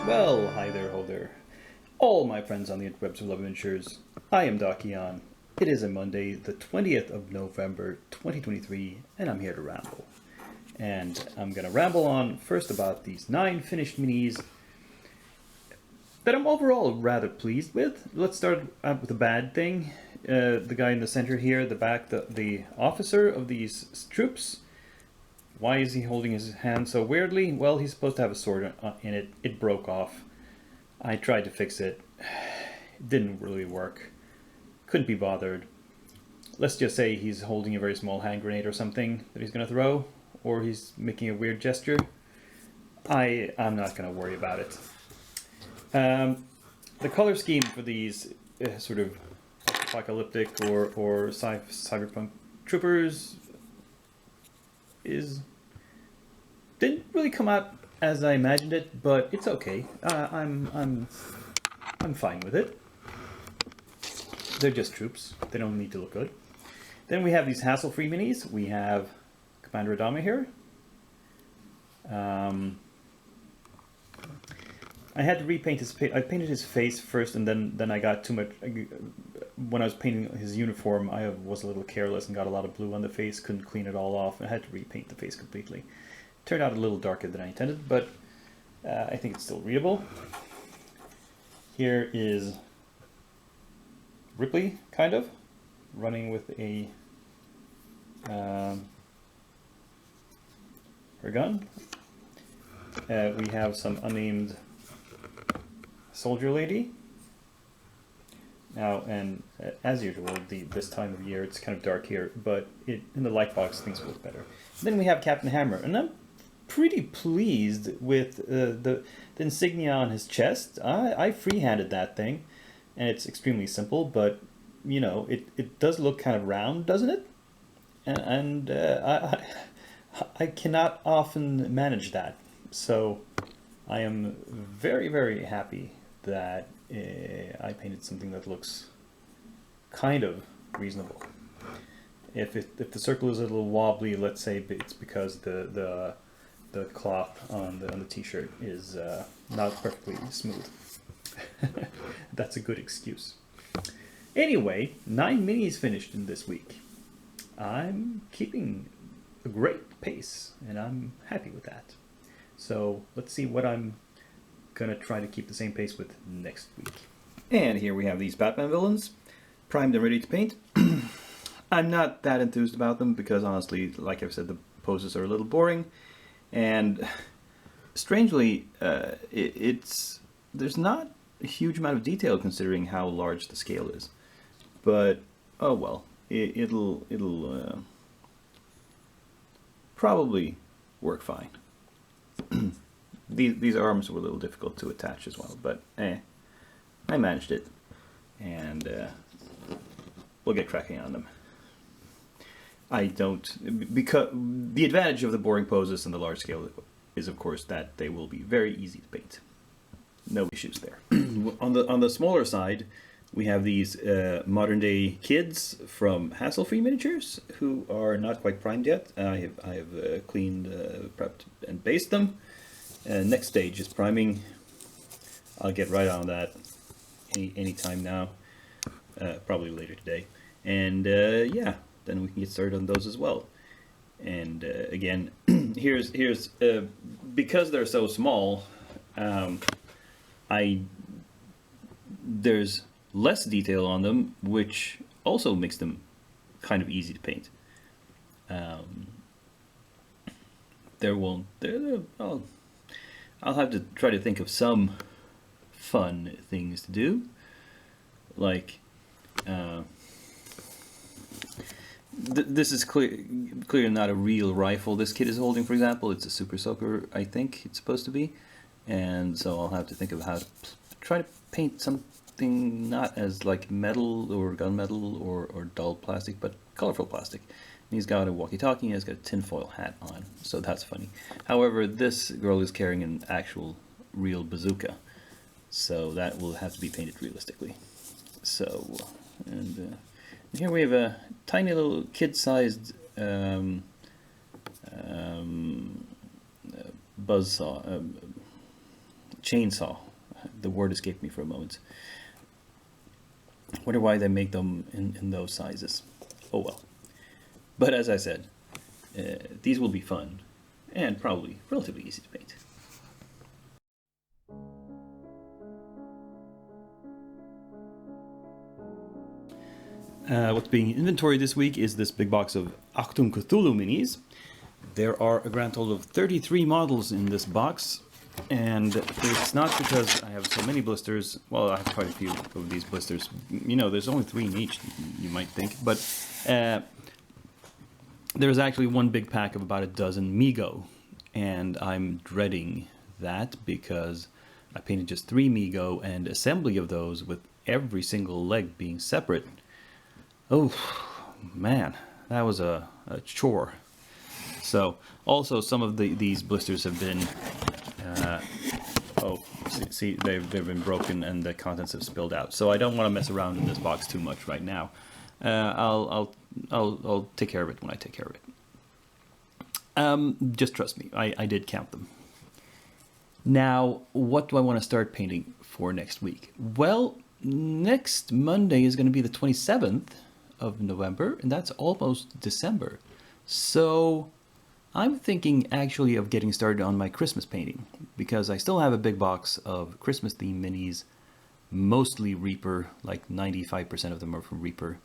Well, hi there, ho there. All my friends on the interwebs who love adventures. I am Dakion. It is a Monday, the 20th of November, 2023, and I'm here to ramble. And I'm going to ramble on first about these 9 finished minis that I'm overall rather pleased with. Let's start out with the bad thing. The guy in the center here, the officer of these troops. Why is he holding his hand so weirdly? Well, he's supposed to have a sword in it. It broke off. I tried to fix it. It didn't really work. Couldn't be bothered. Let's just say he's holding a very small hand grenade or something that he's going to throw, or he's making a weird gesture. I'm not going to worry about it. The color scheme for these sort of apocalyptic or cyberpunk troopers didn't really come out as I imagined it, but it's okay. I'm fine with it. They're just troops. They don't need to look good. Then we have these hassle-free minis. We have Commander Adama here. I had to repaint his face. I painted his face first, and then I got too much. When I was painting his uniform, I was a little careless and got a lot of blue on the face. Couldn't clean it all off. I had to repaint the face completely. Turned out a little darker than I intended, but I think it's still readable. Here is Ripley, kind of, running with a her gun. We have some unnamed soldier lady. Now, and as usual, this time of year it's kind of dark here, but in the light box things look better. Then we have Captain Hammer, and I'm pretty pleased with the insignia on his chest. I freehanded that thing, and it's extremely simple, but you know it does look kind of round, doesn't it? And I cannot often manage that, so I am very, very happy that I painted something that looks kind of reasonable. If the circle is a little wobbly, let's say it's because the cloth on the t-shirt is not perfectly smooth. That's a good excuse. Anyway, 9 minis finished in this week. I'm keeping a great pace, and I'm happy with that. So let's see what I'm gonna try to keep the same pace with next week. And here we have these Batman villains, primed and ready to paint. I'm not that enthused about them because honestly, like I've said, the poses are a little boring, and strangely, there's not a huge amount of detail considering how large the scale is. But oh well, it'll probably work fine. These arms were a little difficult to attach as well, but I managed it, and we'll get cracking on them. Because the advantage of the boring poses and the large scale is, of course, that they will be very easy to paint. No issues there. On the smaller side, we have these modern day kids from Hassle-Free Miniatures who are not quite primed yet. I have cleaned, prepped, and based them. Next stage is priming. I'll get right on that any time now, probably later today. And yeah, then we can get started on those as well. And again, here's because they're so small, there's less detail on them, which also makes them kind of easy to paint. I'll have to try to think of some fun things to do, like this is clearly not a real rifle this kid is holding, for example. It's a Super Soaker, I think it's supposed to be, and so I'll have to think of how to try to paint something not as like metal or gunmetal or dull plastic, but colorful plastic. And he's got a walkie-talkie and he's got a tinfoil hat on, so that's funny. However, this girl is carrying an actual real bazooka, so that will have to be painted realistically. So, and here we have a tiny little kid-sized buzzsaw, chainsaw. The word escaped me for a moment. Wonder why they make them in those sizes. Oh well. But as I said, these will be fun and probably relatively easy to paint. What's being inventoried this week is this big box of Achtung Cthulhu minis. There are a grand total of 33 models in this box, and it's not because I have so many blisters. Well, I have quite a few of these blisters. You know, there's only 3 in each, you might think, but there's actually one big pack of about a dozen Migo, and I'm dreading that because I painted just 3 Migo, and assembly of those with every single leg being separate. Oh, man, that was a chore. So, also some of these blisters have been, see, they've been broken and the contents have spilled out. So I don't want to mess around in this box too much right now. I'll take care of it when I take care of it. Just trust me, I did count them. Now, what do I want to start painting for next week? Well, next Monday is going to be the 27th of November, and that's almost December. So I'm thinking actually of getting started on my Christmas painting, because I still have a big box of Christmas themed minis, mostly Reaper, like 95% of them are from Reaper.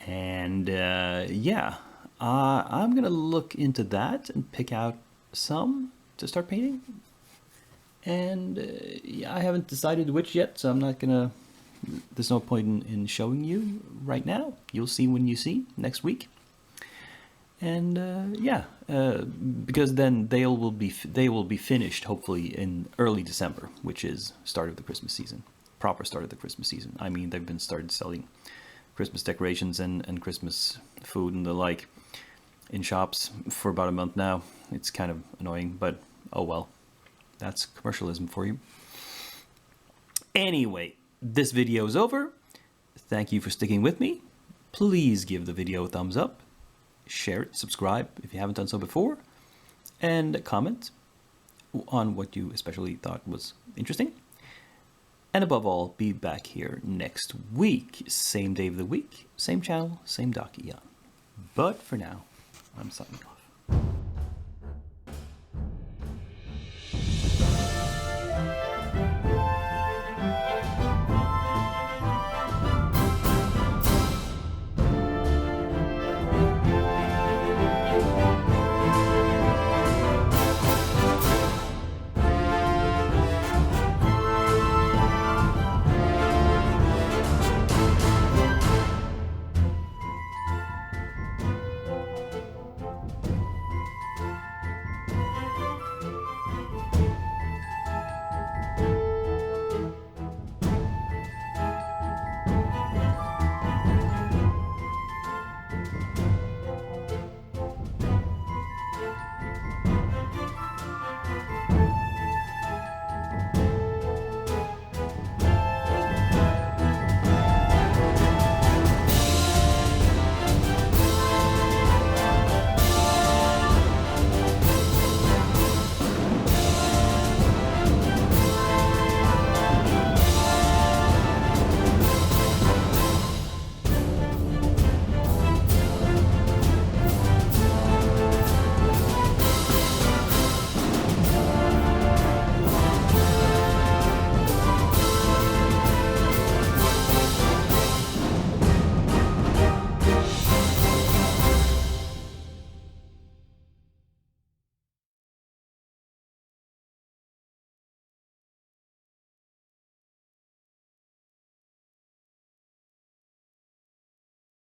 And yeah, I'm gonna look into that and pick out some to start painting. And yeah, I haven't decided which yet, so I'm not gonna, there's no point in showing you right now. You'll see when you see next week. And yeah, because then they will be finished hopefully in early December, which is start of the Christmas season, proper start of the Christmas season. I mean, they've been started selling Christmas decorations and Christmas food and the like in shops for about a month now. It's kind of annoying, but oh well, that's commercialism for you. Anyway, this video is over. Thank you for sticking with me. Please give the video a thumbs up, share it, subscribe if you haven't done so before, and comment on what you especially thought was interesting. And above all, be back here next week. Same day of the week, same channel, same Dakiyan. But for now, I'm signing off.